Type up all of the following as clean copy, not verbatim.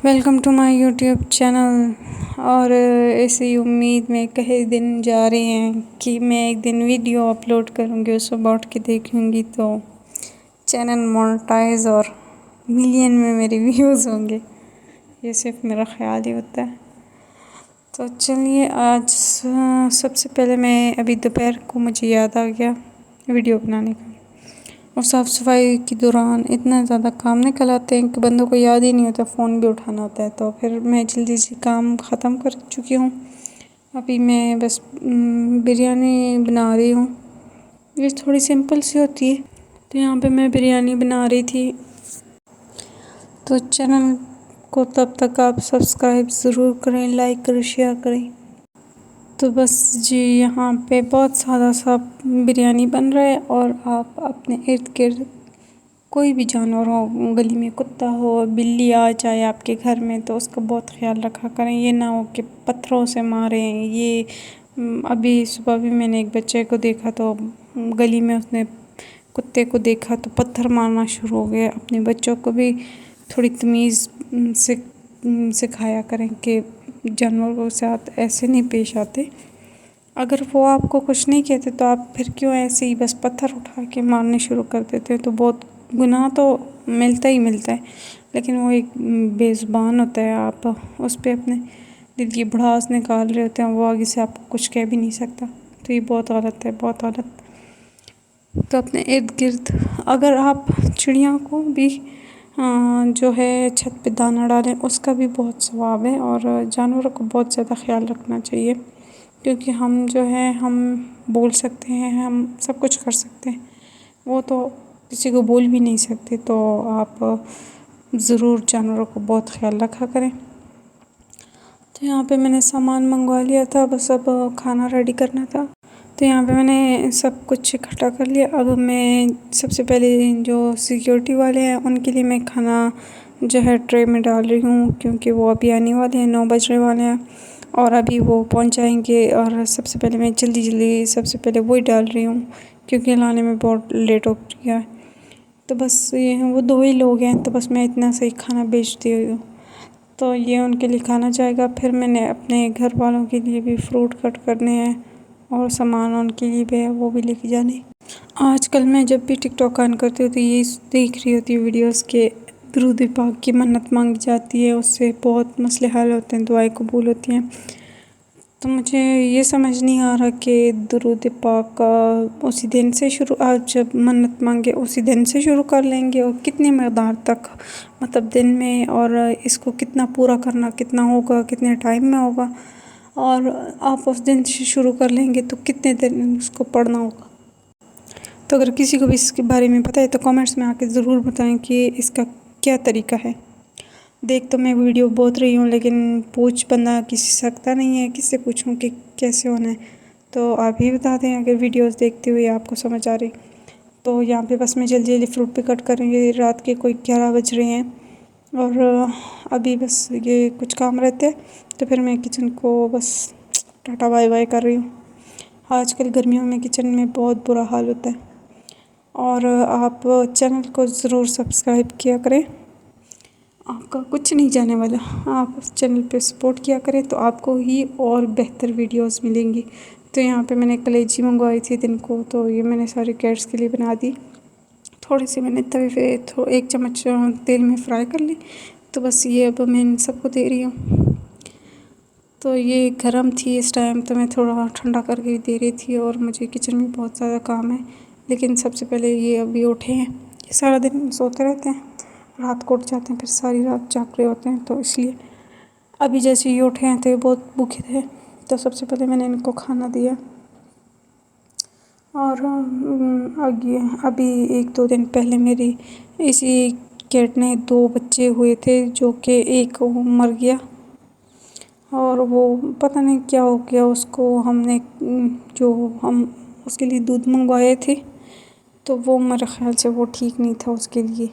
Welcome to my YouTube channel. और ऐसी उम्मीद में कई दिन जा रहे हैं कि मैं एक दिन वीडियो अपलोड करूँगी, उसको बैठ के देखूँगी तो चैनल मोनेटाइज और मिलियन में मेरे व्यूज़ होंगे। ये सिर्फ मेरा ख्याल ही होता है। तो चलिए आज सबसे पहले मैं अभी दोपहर को मुझे याद आ गया वीडियो बनाने का। और साफ़ सफाई के दौरान इतना ज़्यादा काम निकल आते हैं कि बंदों को याद ही नहीं होता फ़ोन भी उठाना होता है। तो फिर मैं जल्दी से काम ख़त्म कर चुकी हूँ। अभी मैं बस बिरयानी बना रही हूँ। ये थोड़ी सिंपल सी होती है। तो यहाँ पे मैं बिरयानी बना रही थी। तो चैनल को तब तक आप सब्सक्राइब ज़रूर करें, लाइक करें, शेयर करें। तो बस जी यहाँ पे बहुत सारा सा बिरयानी बन रहा है। और आप अपने इर्द गिर्द कोई भी जानवर हो, गली में कुत्ता हो, बिल्ली आ जाए आपके घर में, तो उसका बहुत ख्याल रखा करें। ये ना हो कि पत्थरों से मारें। ये अभी सुबह भी मैंने एक बच्चे को देखा तो गली में उसने कुत्ते को देखा तो पत्थर मारना शुरू हो गया। अपने बच्चों को भी थोड़ी तमीज़ से सिखाया करें कि जानवरों के साथ ऐसे नहीं पेश आते। अगर वो आपको कुछ नहीं कहते तो आप फिर क्यों ऐसे ही बस पत्थर उठा के मारने शुरू कर देते हैं। तो बहुत गुनाह तो मिलता ही मिलता है, लेकिन वो एक बेज़ुबान होता है। आप उस पर अपने दिल की भड़ास निकाल रहे होते हैं, वो आगे से आपको कुछ कह भी नहीं सकता। तो ये बहुत गलत है, बहुत गलत। तो अपने इर्द गिर्द अगर आप चिड़िया को भी जो है छत पे दाना डालें, उसका भी बहुत सवाब है। और जानवरों को बहुत ज़्यादा ख्याल रखना चाहिए, क्योंकि हम जो है हम बोल सकते हैं, हम सब कुछ कर सकते हैं, वो तो किसी को बोल भी नहीं सकते। तो आप ज़रूर जानवरों को बहुत ख्याल रखा करें। तो यहाँ पे मैंने सामान मंगवा लिया था, बस अब खाना रेडी करना था। तो यहाँ पे मैंने सब कुछ इकट्ठा कर लिया। अब मैं सबसे पहले जो सिक्योरिटी वाले हैं उनके लिए मैं खाना जो है ट्रे में डाल रही हूँ, क्योंकि वो अभी आने वाले हैं, 9 बजने वाले हैं और अभी वो पहुँच जाएंगे। और सबसे पहले मैं जल्दी सबसे पहले वही डाल रही हूँ, क्योंकि लाने में बहुत लेट हो गया है। तो बस ये वो 2 ही लोग हैं, तो बस मैं इतना सही खाना भेजती हूँ। तो ये उनके लिए खाना जाएगा। फिर मैंने अपने घर वालों के लिए भी फ्रूट कट करने हैं और सामान उनके लिए भी है, वो भी लेके जाने। आजकल मैं जब भी टिकटॉक ऑन करती हूँ तो ये देख रही होती हूँ वीडियोस के दुरूद पाक की मन्नत मांगी जाती है, उससे बहुत मसले हल होते हैं, दुआएं कबूल होती हैं। तो मुझे ये समझ नहीं आ रहा कि दुरूद पाक का उसी दिन से शुरू, आज जब मन्नत मांगे उसी दिन से शुरू कर लेंगे, और कितनी मकदार तक, मतलब दिन में, और इसको कितना पूरा करना कितना होगा, कितने टाइम में होगा। और आप उस दिन से शुरू कर लेंगे तो कितने दिन उसको पढ़ना होगा। तो अगर किसी को भी इसके बारे में पता है तो कमेंट्स में आके ज़रूर बताएं कि इसका क्या तरीका है। देख तो मैं वीडियो बहुत रही हूँ, लेकिन पूछ बंदा किसी सकता नहीं है, किससे पूछूं कि कैसे होना है। तो आप ही बता दें अगर वीडियोस देखते हुए आपको समझ आ रही। तो यहाँ पे बस मैं जल्दी जल्दी फ्रूट भी कट करेंगे। रात के कोई 11 बज रहे हैं और अभी बस ये कुछ काम रहते हैं, तो फिर मैं किचन को बस टाटा बाय बाय कर रही हूँ। आजकल गर्मियों में किचन में बहुत बुरा हाल होता है। और आप चैनल को ज़रूर सब्सक्राइब किया करें, आपका कुछ नहीं जाने वाला। आप चैनल पे सपोर्ट किया करें तो आपको ही और बेहतर वीडियोस मिलेंगी। तो यहाँ पे मैंने कलेजी मंगवाई थी दिन को, तो ये मैंने सारे कैट्स के लिए बना दी। थोड़ी सी मैंने तवे पे 1 चम्मच तेल में फ्राई कर ली। तो बस ये अब मैं इन सबको दे रही हूँ। तो ये गर्म थी इस टाइम, तो मैं थोड़ा ठंडा करके दे रही थी। और मुझे किचन में बहुत ज़्यादा काम है, लेकिन सबसे पहले ये अभी उठे हैं। ये सारा दिन सोते रहते हैं, रात को उठ जाते हैं, फिर सारी रात जाग रहे होते हैं। तो इसलिए अभी जैसे ये उठे हैं तो ये बहुत भूखे थे, तो सबसे पहले मैंने इनको खाना दिया। और अभी 1-2 दिन पहले मेरी इसी कैट ने 2 बच्चे हुए थे, जो कि एक मर गया। और वो पता नहीं क्या हो गया उसको। हमने जो हम उसके लिए दूध मंगवाए थे, तो वो मेरे ख़्याल से वो ठीक नहीं था उसके लिए,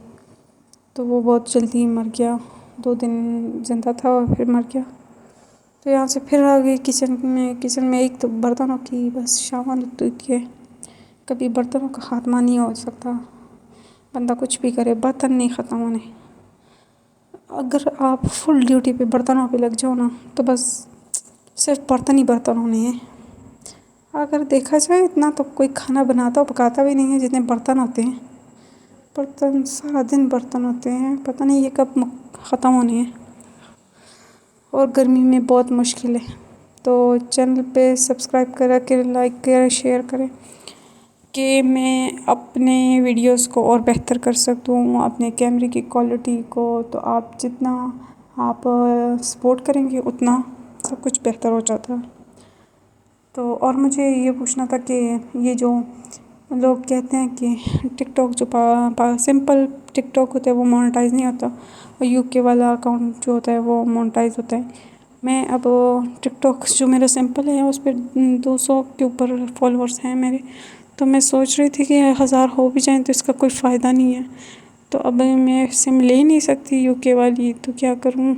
तो वो बहुत जल्दी मर गया। 2 दिन ज़िंदा था और फिर मर गया। तो यहाँ से फिर आ गई किचन में एक तो बर्तनों की बस शान होती है। कभी बर्तनों का खात्मा नहीं हो सकता, बंदा कुछ भी करे बर्तन नहीं ख़त्म होने। अगर आप फुल ड्यूटी पे बर्तनों पे लग जाओ ना तो बस सिर्फ बर्तन ही बर्तन होने हैं। अगर देखा जाए इतना तो कोई खाना बनाता पकाता भी नहीं है जितने बर्तन होते हैं। बर्तन सारा दिन बर्तन होते हैं, पता नहीं ये कब ख़त्म होने हैं। और गर्मी में बहुत मुश्किल है। तो चैनल पे सब्सक्राइब करा के लाइक करें, शेयर करें कि मैं अपने वीडियोस को और बेहतर कर सकूँ, अपने कैमरे की क्वालिटी को। तो आप जितना आप सपोर्ट करेंगे उतना सब कुछ बेहतर हो जाता है। तो और मुझे ये पूछना था कि ये जो लोग कहते हैं कि टिकटॉक जो सिंपल टिकटॉक होता है वो मोनेटाइज़ नहीं होता और यूके वाला अकाउंट जो होता है वो मोनेटाइज़ होता है। मैं अब टिकटॉक जो मेरा सिंपल है उस पर 200 के ऊपर फॉलोअर्स हैं मेरे। तो मैं सोच रही थी कि 1000 हो भी जाएँ तो इसका कोई फ़ायदा नहीं है। तो अब मैं सिम ले ही नहीं सकती यूके वाली, तो क्या करूँ।